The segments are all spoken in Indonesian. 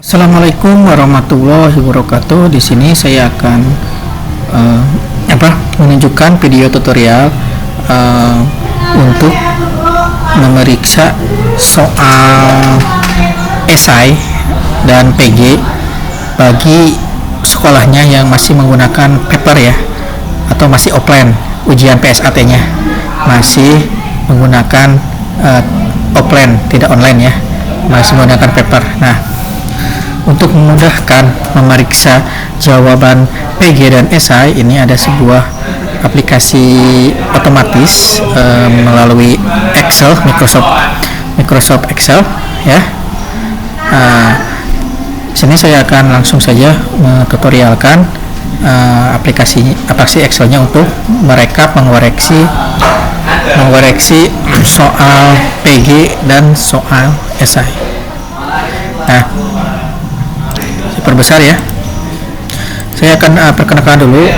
Assalamualaikum warahmatullahi wabarakatuh. Di sini saya akan menunjukkan video tutorial untuk memeriksa soal esai dan PG bagi sekolahnya yang masih menggunakan paper ya, atau masih offline. Ujian PSAT-nya masih menggunakan offline, tidak online ya, masih menggunakan paper. Nah, untuk memudahkan memeriksa jawaban PG dan esai, ini ada sebuah aplikasi otomatis melalui Excel, Microsoft Excel ya. Sini saya akan langsung saja tutorialkan aplikasi Excelnya untuk merekap, mengoreksi soal PG dan soal esai. Nah, perbesar ya. Saya akan perkenalkan dulu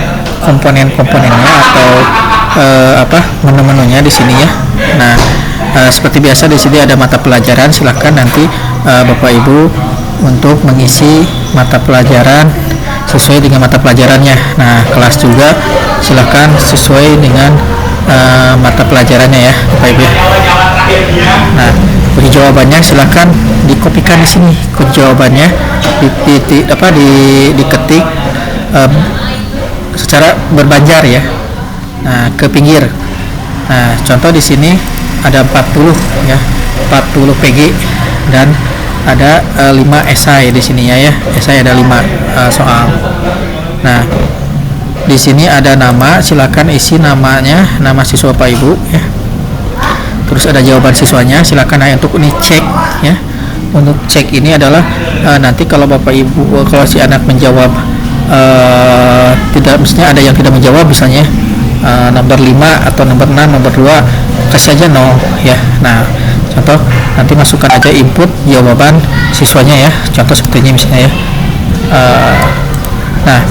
komponen-komponennya atau menu-menunya di sini ya. Nah, seperti biasa di sini ada mata pelajaran. Silahkan nanti Bapak Ibu untuk mengisi mata pelajaran sesuai dengan mata pelajarannya. Nah, kelas juga silahkan sesuai dengan mata pelajarannya ya, Bapak Ibu. Nah, kunci jawabannya silahkan dikopikan di sini. Kunci jawabannya diketik secara berbanjar ya. Nah, ke pinggir. Nah, contoh di sini ada 40 ya, 40 PG dan ada 5 esai di sini ya. Esai ada 5 soal. Nah, di sini ada nama, silakan isi namanya, nama siswa Pak Ibu ya. Terus ada jawaban siswanya, silakan untuk ini cek ya. Untuk cek ini adalah nanti kalau Bapak Ibu, kalau si anak menjawab tidak, misalnya ada yang tidak menjawab, misalnya nomor 5 atau nomor 6, nomor 2, kasih aja 0 ya. Nah, contoh nanti masukkan aja input jawaban siswanya ya, contoh seperti ini misalnya ya. Nah,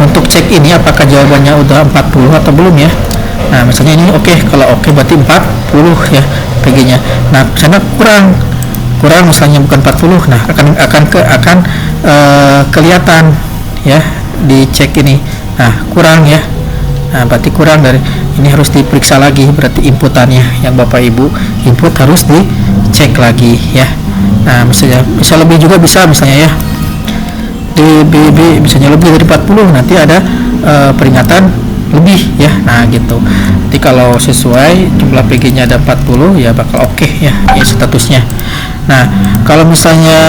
untuk cek ini apakah jawabannya udah 40 atau belum ya. Nah, misalnya ini oke. Kalau oke berarti 40 ya PG-nya. Nah, sana kurang misalnya bukan 40. Nah, akan kelihatan ya di cek ini. Nah, kurang ya. Nah, berarti kurang dari ini, harus diperiksa lagi, berarti inputannya yang Bapak Ibu input harus dicek lagi ya. Nah, misalnya bisa lebih juga, bisa misalnya ya. Di misalnya lebih dari 40, nanti ada peringatan lebih ya. Nah, gitu. Nanti kalau sesuai jumlah PG-nya ada 40 ya bakal oke ya, statusnya. Nah, kalau misalnya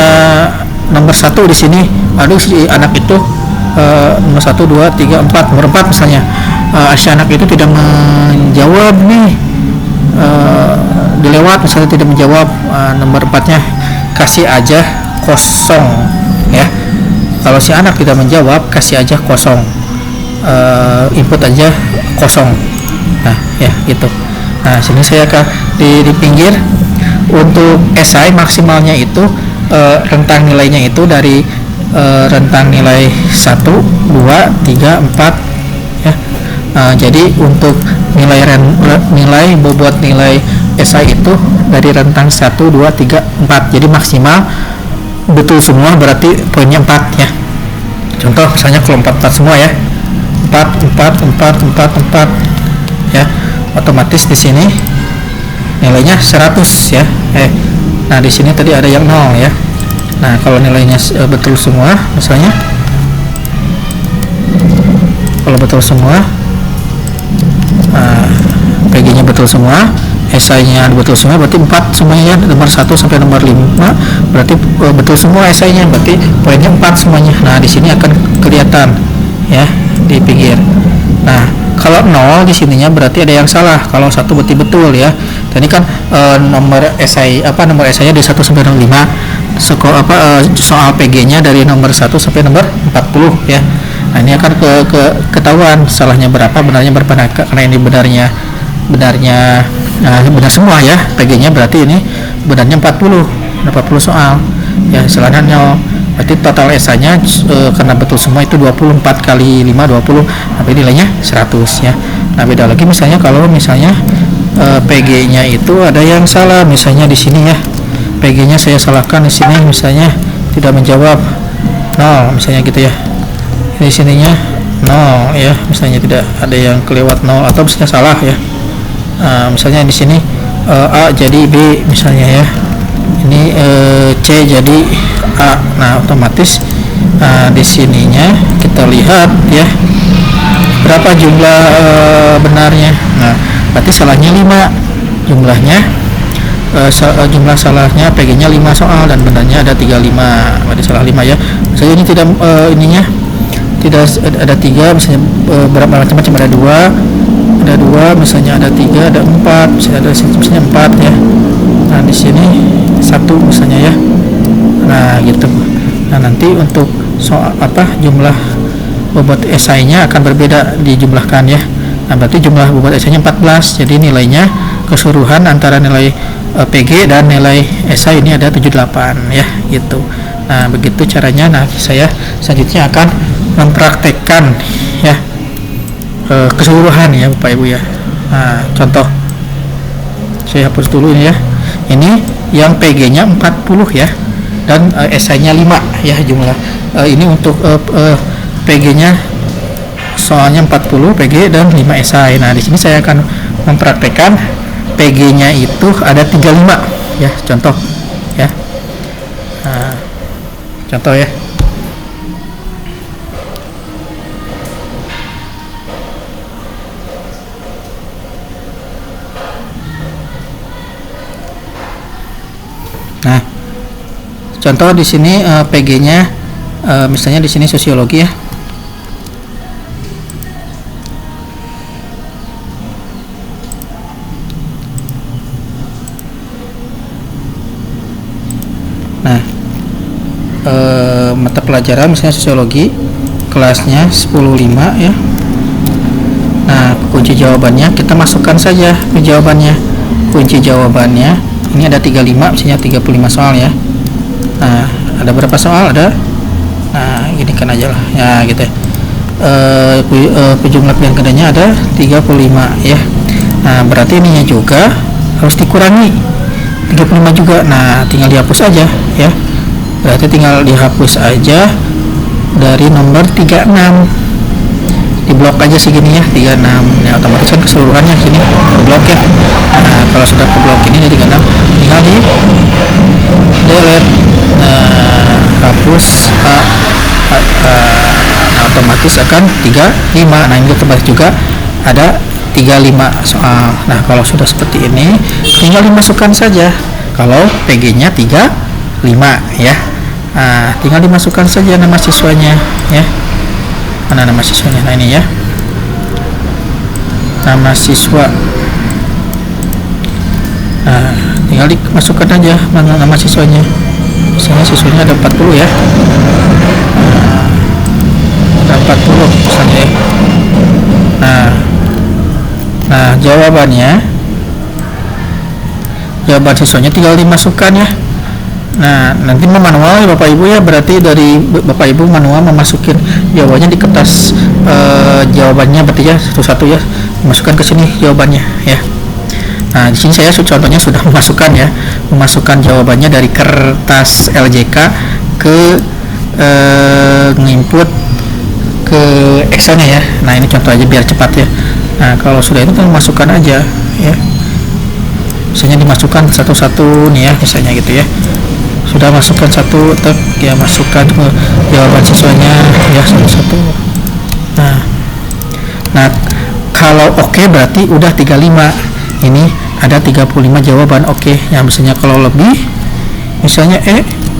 nomor 1 di sini, aduh si anak itu nomor 1, 2, 3, 4, nomor 4 misalnya, si anak itu tidak menjawab nih, dilewat misalnya, tidak menjawab, nomor 4-nya kasih aja kosong ya. Kalau si anak tidak menjawab, kasih aja kosong, input aja kosong. Nah ya gitu. Nah, sini saya akan di pinggir. Untuk esai maksimalnya itu rentang nilainya itu dari rentang nilai 1, 2, 3, 4 ya. Jadi untuk nilai bobot nilai esai itu dari rentang 1, 2, 3, 4. Jadi maksimal betul semua berarti poinnya 4 ya. Contoh misalnya kalau 4 semua ya, 4 ya, otomatis di sini nilainya 100 ya. Nah, di sini tadi ada yang 0 ya. Nah, kalau nilainya betul semua, misalnya kalau betul semua, PG-nya betul semua, esainya betul semua, berarti 4 semuanya ya, nomor 1 sampai nomor 5 berarti betul semua esainya, berarti poinnya 4 semuanya. Nah, di sini akan kelihatan ya di pinggir. Nah, kalau 0 di sininya berarti ada yang salah. Kalau 1 berarti betul ya. Tadi kan nomor esainya dari 1 sampai nomor 5. Soal PG-nya dari nomor 1 sampai nomor 40 ya. Nah, ini akan ketahuan salahnya berapa, benarnya berapa. Nah, karena ini benarnya benar semua ya, PG-nya berarti ini benarnya 40 soal ya, salahnya 0. Berarti total esainya karena betul semua itu 24 kali 5 20, tapi nilainya 100 ya. Nah, beda lagi misalnya kalau misalnya PG-nya itu ada yang salah, misalnya di sini ya, PG-nya saya salahkan di sini misalnya tidak menjawab 0 misalnya gitu ya. Di sininya 0 ya, misalnya tidak ada yang kelewat 0 atau misalnya salah ya. Misalnya di sini A jadi B misalnya ya, ini C jadi A. Nah otomatis di sininya kita lihat ya berapa jumlah benarnya. Nah berarti salahnya 5 jumlahnya. Jumlah salahnya PG nya 5 soal dan benarnya ada 35, berarti salah 5 ya. Misalnya ini tidak ininya tidak ada 3 misalnya, berapa macam-macam, ada 2 misalnya, ada 3, ada 4 misalnya, ada misalnya 4 ya. Nah di sini 1 misalnya ya. Nah gitu. Nah nanti untuk soal jumlah bobot esainya akan berbeda dijumlahkan ya. Nah berarti jumlah bobot esainya 14, jadi nilainya keseluruhan antara nilai PG dan nilai esai ini ada 78 ya gitu. Nah begitu caranya. Nah saya selanjutnya akan mempraktekkan ya keseluruhan ya Bapak Ibu ya. Nah contoh saya hapus dulu ini ya. Ini yang PG nya 40 ya dan esai nya 5 ya jumlah. Ini untuk PG nya soalnya 40 PG dan 5 esai. Nah di sini saya akan mempraktekkan PG nya itu ada 35 ya, contoh ya. Nah, contoh ya. Nah contoh di sini PG nya misalnya di sini sosiologi ya. Nah mata pelajaran misalnya sosiologi kelasnya 10.5 ya. Nah kunci jawabannya kita masukkan saja ke jawabannya. Kunci jawabannya ini ada 35 misalnya, 35 soal ya. Nah ada berapa soal? Ada, nah ini kan aja lah ya gitu ya. Jumlah pilihan gandanya ada 35 ya. Nah berarti ininya juga harus dikurangi 35 juga. Nah tinggal dihapus aja ya, berarti tinggal dihapus aja dari nomor 36, diblok aja segini ya, 36 ya, otomatis kan keseluruhannya sini blok ya. Nah kalau sudah ke blok ini 36 tinggal di delete. Hapus nah, otomatis akan 35. Nah ini otomatis juga ada 35 soal. Nah kalau sudah seperti ini tinggal dimasukkan saja kalau PG nya 35 ya. Nah tinggal dimasukkan saja nama siswanya ya. Mana nama siswanya? Nah ini ya, nama siswa. Nah tinggal dimasukkan aja mana nama siswanya. Misalnya siswanya ada 40 ya. Ada 40 misalnya ya. Nah jawaban siswanya tinggal dimasukkan ya. Nah nanti manual ya Bapak Ibu ya, berarti dari Bapak Ibu manual memasukin jawabannya di kertas jawabannya, berarti ya satu-satu ya dimasukkan ke sini jawabannya ya. Nah di sini saya contohnya sudah memasukkan jawabannya dari kertas LJK ke nginput ke Excelnya ya. Nah ini contoh aja biar cepat ya. Nah kalau sudah itu kan masukkan aja ya, misalnya dimasukkan satu-satu nih ya, misalnya gitu ya. Sudah masukkan satu, ya masukkan ke jawaban siswanya ya satu-satu. Nah kalau oke berarti udah 35. Ini ada 35 jawaban oke. Yang misalnya kalau lebih, misalnya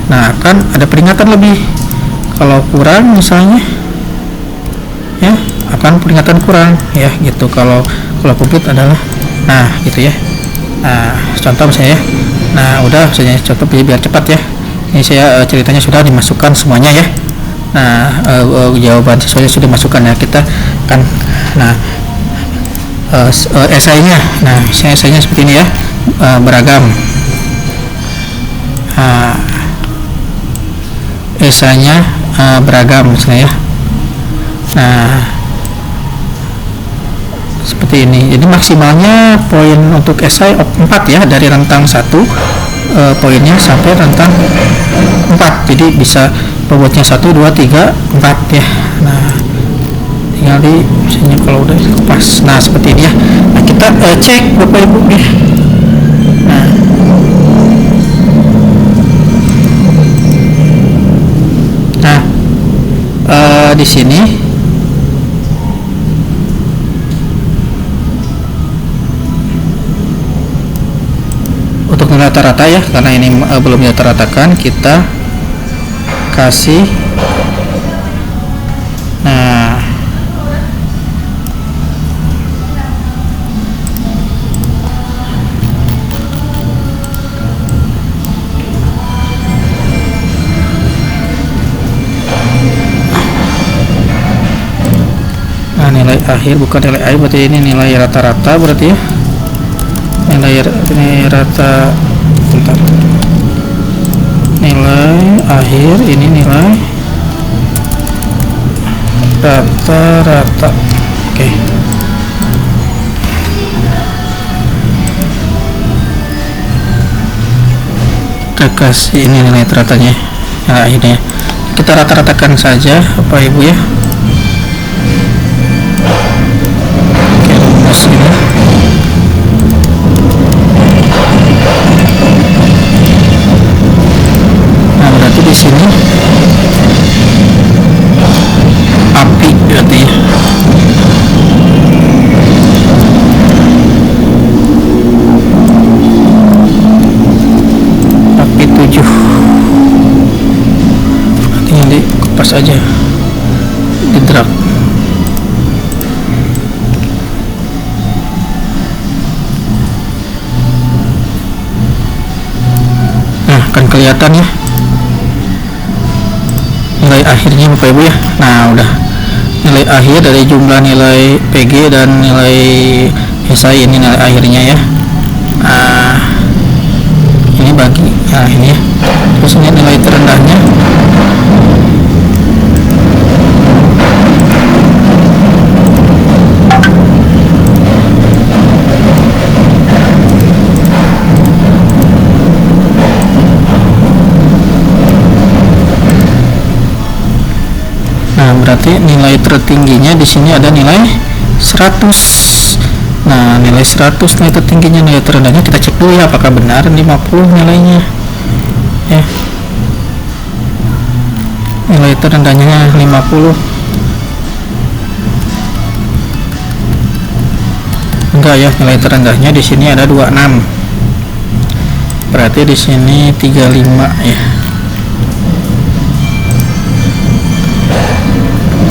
nah kan ada peringatan lebih. Kalau kurang misalnya ya akan peringatan kurang ya gitu. Kalau komplit adalah nah gitu ya. Nah contoh misalnya ya. Nah udah misalnya contoh biar cepat ya. Ini saya ceritanya sudah dimasukkan semuanya ya. Nah jawaban siswanya sudah dimasukkan ya. Kita kan esainya. Nah misalnya esainya seperti ini ya, beragam. Esainya beragam misalnya ya. Nah seperti ini. Jadi maksimalnya poin untuk esai 4 ya, dari rentang 1 poinnya sampai rentang 4, jadi bisa bobotnya 1, 2, 3, 4 ya. Nah tinggal di misalnya kalau udah pas, nah seperti ini ya. Nah kita cek Bapak Ibu nih. Nah di sini untuk nilai rata-rata ya, karena ini belum dirata-ratakan, kita kasih. Nah nilai akhir bukan nilai akhir, berarti ini nilai rata-rata berarti ya. Nilai rata, bentar. Nilai akhir ini nilai rata-rata. Oke. Kita kasih ini nilai rata-ratanya, nilai akhirnya. Kita rata-ratakan saja Bapak Ibu ya. Oke, rumus ini. Nah berarti di sini api berarti ya. Api 7 berarti yang dikupas aja di drag. Nah kan kelihatan ya nilai akhirnya Bapak Ibu ya. Nah udah nilai akhir dari jumlah nilai PG dan nilai SI, ini nilai akhirnya ya. Nah ini bagi, nah ini ya. Terus ini nilai terendahnya. Nah berarti nilai tertingginya di sini ada nilai 100. Nah nilai 100 nilai tertingginya, nilai terendahnya kita cek dulu ya apakah benar 50 nilainya ya. Nilai terendahnya 50, enggak ya, nilai terendahnya di sini ada 26, berarti di sini 35 ya.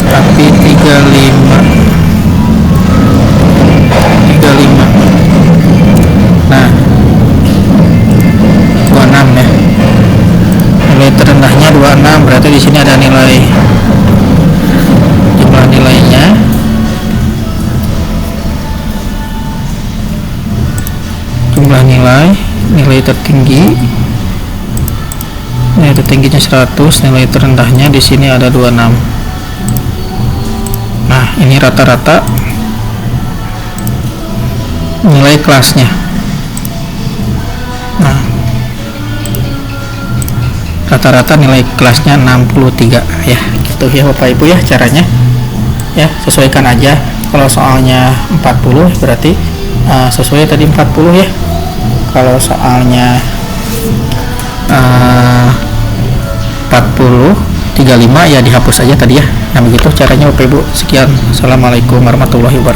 Tapi 35. Nah 26 ya. Nilai terendahnya 26, berarti di sini ada nilai jumlah nilainya. Jumlah nilai tertinggi. Nilai tertingginya 100, nilai terendahnya di sini ada 26. Nah ini rata-rata nilai kelasnya. Nah rata-rata nilai kelasnya 63 ya, gitu ya Bapak Ibu ya caranya ya. Sesuaikan aja, kalau soalnya 40 berarti sesuai tadi 40 ya. Kalau soalnya 40 35 ya dihapus aja tadi ya. Nah begitu caranya Bapak Ibu. Sekian, assalamualaikum warahmatullahi wabarakatuh.